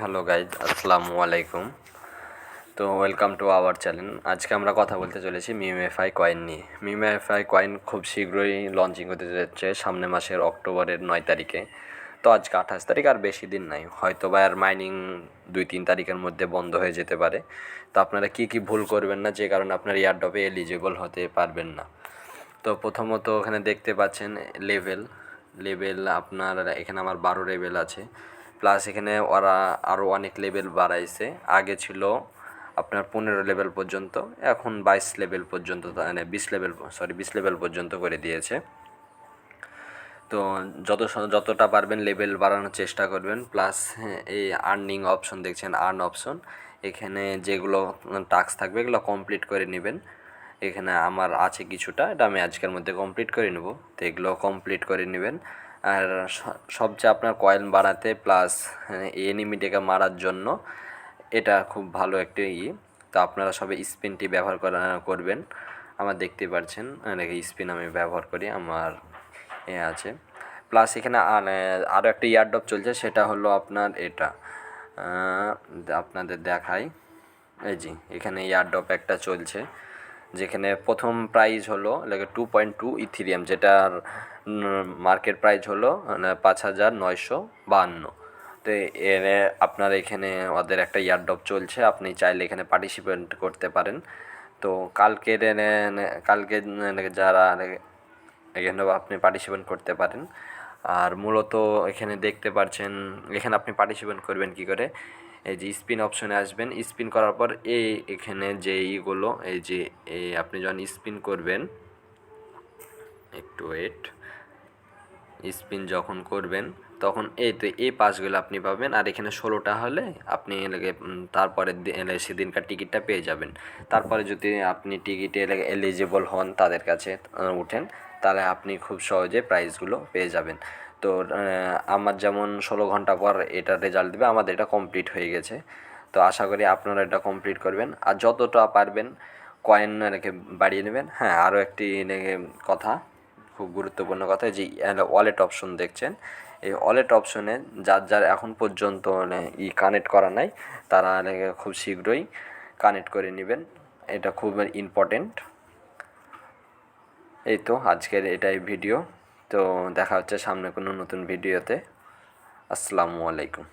Hello guys, আসসালামু আলাইকুম। তো ওয়েলকাম টু আওয়ার চ্যানেল। আজকে আমরা কথা বলতে চলেছি মিমএফআই কয়েন নিয়ে। মিমএফআই কয়েন খুব শীঘ্রই লঞ্চিং হতে যাচ্ছে সামনের মাসের অক্টোবরের 9 তারিখে। তো আজকে 28 তারিখ, আর বেশি দিন নাই, হয়তো বা আর মাইনিং 2-3 তারিখের মধ্যে বন্ধ হয়ে যেতে পারে। তো আপনারা কী কী ভুল করবেন না যে কারণে আপনার এয়ারড্রপে এলিজিবল হতে পারবেন না। তো প্রথমত ওখানে দেখতে পাচ্ছেন লেভেল আপনার এখানে আমার 12 লেভেল আছে, প্লাস এখানে ওরা আরও অনেক লেভেল বাড়াইছে। আগে ছিল আপনার 15 লেভেল পর্যন্ত, এখন 22 লেভেল পর্যন্ত, মানে 20 লেভেল পর্যন্ত করে দিয়েছে। তো যতটা পারবেন লেভেল বাড়ানোর চেষ্টা করবেন। প্লাস এই আর্নিং অপশন দেখছেন, আর্ন অপশন, এখানে যেগুলো টাস্ক থাকবে এগুলো কমপ্লিট করে নেবেন। এখানে আমার আছে কিছুটা, এটা আমি আজকের মধ্যে কমপ্লিট করে নেব। তো এগুলো কমপ্লিট করে নেবেন। আর সবচেয়ে আপনার কয়েন বাড়াতে প্লাস এনিমিটাকে মারার জন্য এটা খুব ভালো একটা তো আপনারা সবাই স্পিনটি ব্যবহার করবেন। আমার দেখতে পাচ্ছেন স্পিন আমি ব্যবহার করি, আমার আছে। প্লাস এখানে আরও একটা ইয়ারড্রপ চলছে, সেটা হলো আপনার এটা আপনাদের দেখাই। এই জি, এখানে ইয়ারড্রপ একটা চলছে, যেখানে প্রথম প্রাইজ হলো 2.2 ইথিরিয়াম, যেটার মার্কেট প্রাইস হলো 5,952। তো এর আপনার এখানে ওদের একটা ইয়ারড্রপ চলছে, আপনি চাইলে এখানে পার্টিসিপেট করতে পারেন। তো কালকে যারা এখানে আপনি পার্টিসিপেট করতে পারেন। আর মূলত এখানে দেখতে পাচ্ছেন, এখানে আপনি পার্টিসিপেট করবেন কী করে, এই যে স্পিন অপশনে আসবেন। স্পিন করার পর এখানে যে এই যে আপনি যখন স্পিন করবেন, একটু ওয়েট, স্পিন যখন করবেন তখন এই পাসগুলো আপনি পাবেন। আর এখানে 16টা হলে আপনি তারপরে সেদিনকার টিকিটটা পেয়ে যাবেন। তারপরে যদি আপনি টিকিটে এলিজিবল হন, তাদের কাছে উঠেন, তাহলে আপনি খুব সহজে প্রাইজগুলো পেয়ে যাবেন। তো আমার যেমন 16 ঘন্টা পর এটা রেজাল্ট দেবে, আমাদের এটা কমপ্লিট হয়ে গেছে। তো আশা করি আপনারা এটা কমপ্লিট করবেন, আর যতটা পারবেন কয়েন বাড়িয়ে নেবেন। হ্যাঁ, আরও একটি কথা, খুব গুরুত্বপূর্ণ কথা, যে ওয়ালেট অপশন দেখছেন, এই ওয়ালেট অপশনে যার এখন পর্যন্ত কানেক্ট করা নাই, তারা খুব শীঘ্রই কানেক্ট করে নেবেন। এটা খুব ইম্পর্টেন্ট। এই তো আজকের এটাই ভিডিও। তো দেখা হচ্ছে সামনে কোনো নতুন ভিডিওতে। আসসালামু আলাইকুম।